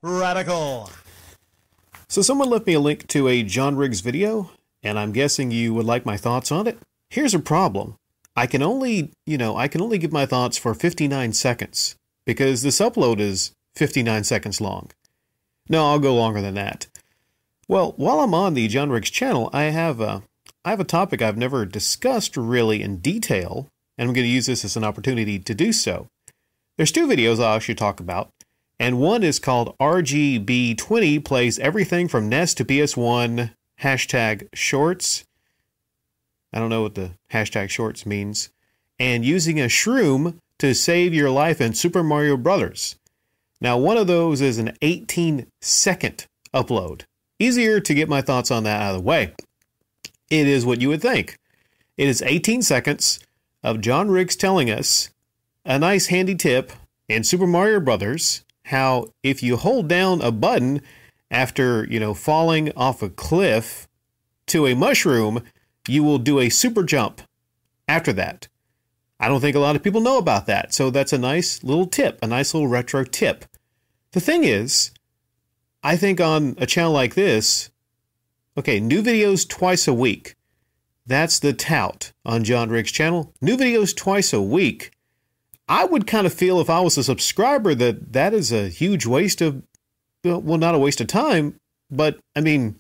Radical. So someone left me a link to a John Riggs video, and I'm guessing you would like my thoughts on it. Here's a problem. I can only give my thoughts for 59 seconds because this upload is 59 seconds long. No, I'll go longer than that. Well, while I'm on the John Riggs channel, I have a topic I've never discussed really in detail, and I'm going to use this as an opportunity to do so. There's two videos I'll actually talk about, and one is called RGB20 plays everything from NES to PS1 #shorts. I don't know what the #shorts means. And using a shroom to save your life in Super Mario Brothers. Now, one of those is an 18-second upload. Easier to get my thoughts on that out of the way. It is what you would think. It is 18 seconds of John Riggs telling us a nice handy tip in Super Mario Brothers, how if you hold down a button after, falling off a cliff to a mushroom, you will do a super jump after that. I don't think a lot of people know about that, so that's a nice little tip, a nice little retro tip. The thing is, I think on a channel like this, okay, new videos twice a week. That's the tout on John Riggs' channel. New videos twice a week. I would kind of feel if I was a subscriber that is a huge waste of, well, not a waste of time, but I mean,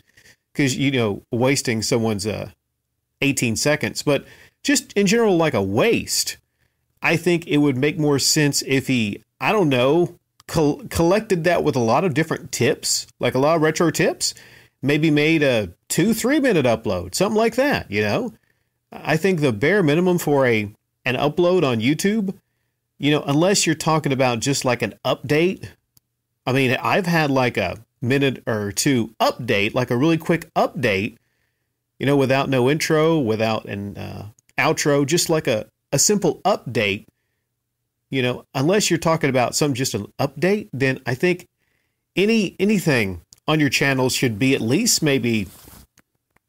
because, wasting someone's 18 seconds, but just in general, like a waste. I think it would make more sense if he, I don't know, collected that with a lot of different tips, like a lot of retro tips, maybe made a 2-3 minute upload, something like that, I think the bare minimum for an upload on YouTube, unless you're talking about just like an update. I mean, I've had like a minute or two update, like a really quick update, without no intro, without an outro, just like a simple update. Unless you're talking about just an update, then I think anything on your channel should be at least maybe,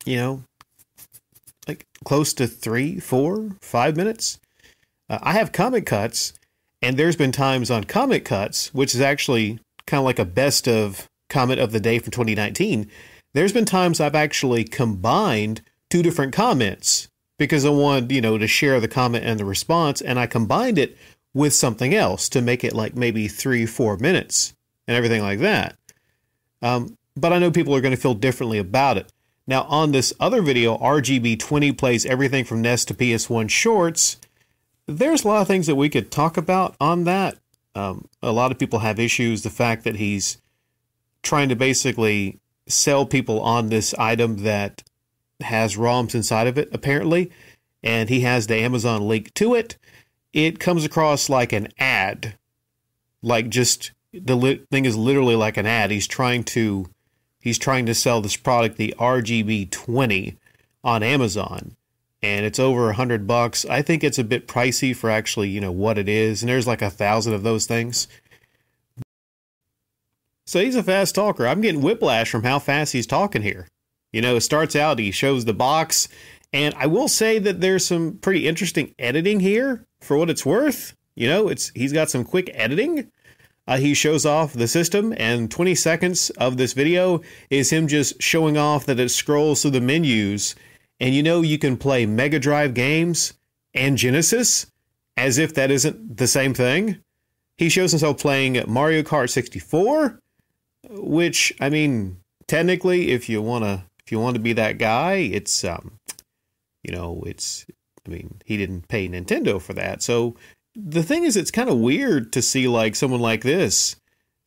like close to 3, 4, 5 minutes. I have comment cuts, and there's been times on comment cuts, which is actually kind of like a best of comment of the day from 2019. There's been times I've actually combined two different comments because I wanted, to share the comment and the response, and I combined it with something else to make it like maybe 3-4 minutes and everything like that. But I know people are going to feel differently about it. Now, on this other video, RGB20 plays everything from NES to PS1 shorts. There's a lot of things that we could talk about on that. A lot of people have issues. The fact that he's trying to basically sell people on this item that has ROMs inside of it, apparently, and he has the Amazon link to it. It comes across like an ad. Like just the thing is literally like an ad. He's trying to sell this product, the RGB20, on Amazon. And it's over $100. I think it's a bit pricey for actually, what it is. And there's like 1,000 of those things. So he's a fast talker. I'm getting whiplash from how fast he's talking here. It starts out, he shows the box. And I will say that there's some pretty interesting editing here for what it's worth. He's got some quick editing. He shows off the system, and 20 seconds of this video is him just showing off that it scrolls through the menus. And you can play Mega Drive games and Genesis as if that isn't the same thing. He shows himself playing Mario Kart 64, which, I mean, technically, if you want to be that guy, it's, he didn't pay Nintendo for that. So the thing is, it's kind of weird to see like someone like this,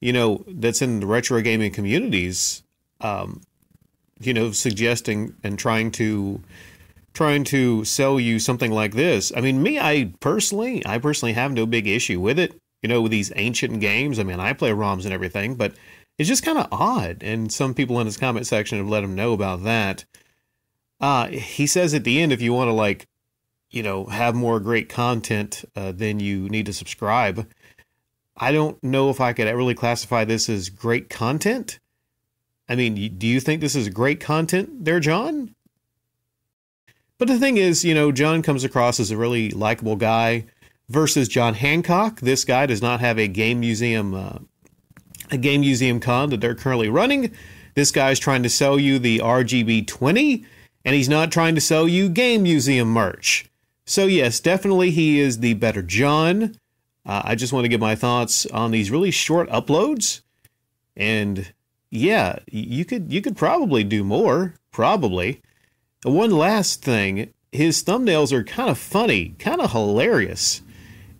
that's in the retro gaming communities, suggesting and trying to sell you something like this. I mean, I personally have no big issue with it, with these ancient games. I mean, I play ROMs and everything, but it's just kind of odd. And some people in his comment section have let him know about that. He says at the end, if you want to have more great content, then you need to subscribe. I don't know if I could really classify this as great content. I mean, do you think this is great content there, John? But the thing is, John comes across as a really likable guy versus John Hancock. This guy does not have a game museum a Game Museum con that they're currently running. This guy's trying to sell you the RGB20, and he's not trying to sell you Game Museum merch. So yes, definitely he is the better John. I just want to give my thoughts on these really short uploads. And yeah, you could probably do more, probably. One last thing, his thumbnails are kind of funny, kind of hilarious.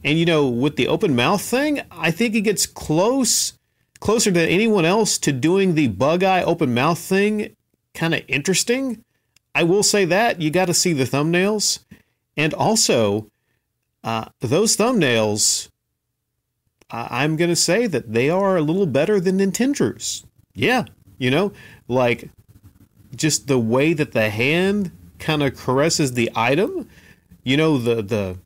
And you know, with the open mouth thing, I think he gets closer than anyone else to doing the bug eye open mouth thing kind of interesting. I will say that you got to see the thumbnails. And also, those thumbnails, I'm going to say that they are a little better than Nintendo's. Yeah, you know, like just the way that the hand kind of caresses the item, you know, the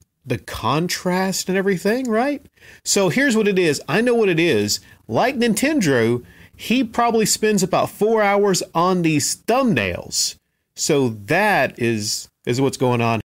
contrast and everything, right? So here's what it is. I know what it is. Like Nintendo, he probably spends about 4 hours on these thumbnails. So that is what's going on